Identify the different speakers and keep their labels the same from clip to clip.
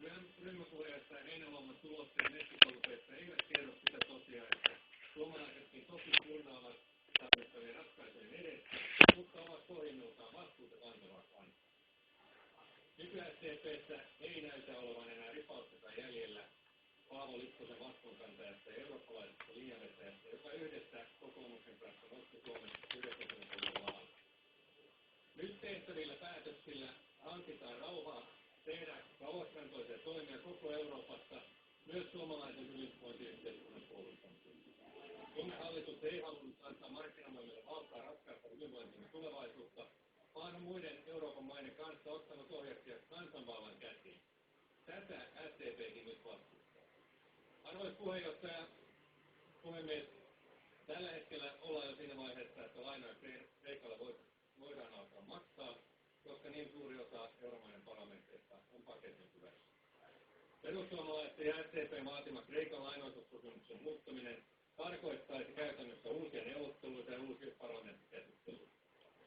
Speaker 1: Ryhmäpuheenjohtaja Heinäluoman tulosten nettikoulupeissa eivät kerro sitä tosiaan, että suomalaisetkin toki kurnaavat tarvittavien ratkaisujen edessä, mutta ovat pohjimmiltaan vastuuta kantavaa kansaa. Nyky-SDP:ssä ei näytä olevan enää ripaustakaan jäljellä Paavo Lipposen vastuunkantajasta ja eurooppalaisesta linjanvetäjästä, joka yhdessä kokoomuksen kanssa nosti Suomen 90-luvun laalla. Nyt tehtävillä päätöksillä hankitaan rauhaa tehdä kauaskantoisia toimia koko Euroopassa, myös suomalaisen hyvinvointiyhteiskunnan puolustamiseksi. Suomen hallitus ei halunnut antaa markkinavoimille valtaa ratkaista hyvinvointimme tulevaisuutta, vaan muiden Euroopan maiden kanssa ottanut ohjaksia kansanvallan käsiin. Tätä SDP:kin nyt vastustaa. Arvoisa puhemies, tällä hetkellä ollaan jo siinä vaiheessa, että lainoja Kreikalle voidaan alkaa maksaa, koska niin suuri osa euromaiden parlamenteista on paketin hyvässä. Perussuomalaisten ja SDP:n vaatima Kreikan lainoitussopimuksen muuttaminen tarkoittaisi käytännössä uusia neuvotteluita ja uusia parlamenttikäsittelyitä.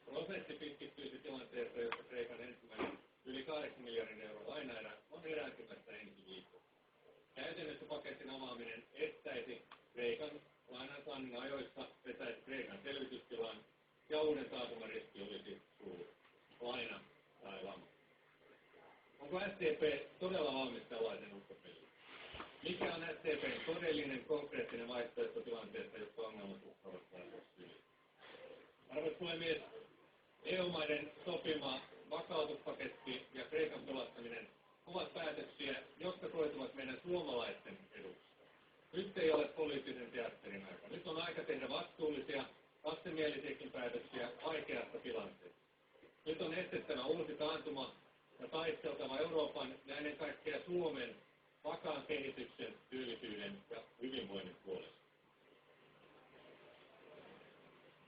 Speaker 1: Prosessi pitkittyisi tilanteessa, jossa Kreikan ensimmäinen yli 8 miljardin euron lainaerä on erääntymässä ensi viikolla. Käytännössä paketin avaaminen estäisi Kreikan lainansaannin ajoissa, vetäisi Kreikan selvitystilaan ja uuden taantuman riski olisi suuri. Laina tai lama. Onko SDP todella valmis tällaisen uhkapeliin? Mikä on SDP:n todellinen konkreettinen vaihtoehto tilanteessa, jossa ongelmat uhkaavat päästä yli? Arvoisa puhemies, EU-maiden sopima vakautuspaketti ja Kreikan pelastaminen ovat päätöksiä, jotka koituvat meidän suomalaisten eduksi. Nyt ei ole poliittisen teatterin aika. Nyt on aika tehdä vastuullisia, vastenmielisiäkin päätöksiä vaikeasta tilanteesta. Nyt on estettävä uusi taantuma ja taisteltava Euroopan ja ennen kaikkea Suomen vakaan kehityksen, työllisyyden ja hyvinvoinnin puolesta.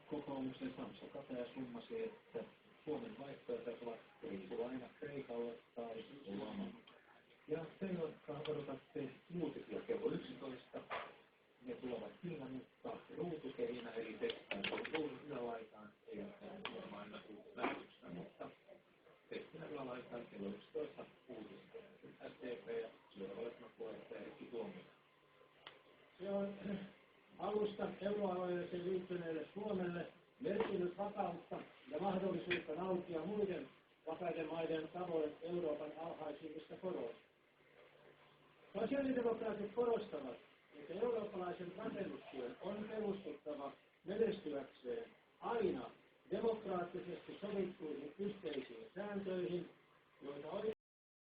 Speaker 2: Kokoomuksen Samso Kataja summasi, että Suomen vaihtoehdot ovat kriisilaina Kreikalle tai lama. Ja te, jotka odotatte uutisia kello 11, ne tulevat kyllä, mutta ruutukeinä eli tekstaan ruudun ylälaitaan ei ole varmaan lähetyksenä, mutta tekstin ylälaitaan kello 11 uutista. SDP ja työvaliokunnan puheenjohtaja Erkki Tuomioja.
Speaker 3: Se on alusta euroalueeseen liittyneelle Suomelle merkinnyt vakautta ja mahdollisuutta nauttia muiden vakaiden maiden tavoin Euroopan alhaisimmista koroista. Sosiaalidemokraatit korostavat, että eurooppalaisen rakennustyön on perustuttava menestyäkseen aina demokraattisesti sovittuihin yhteisiin sääntöihin, joita on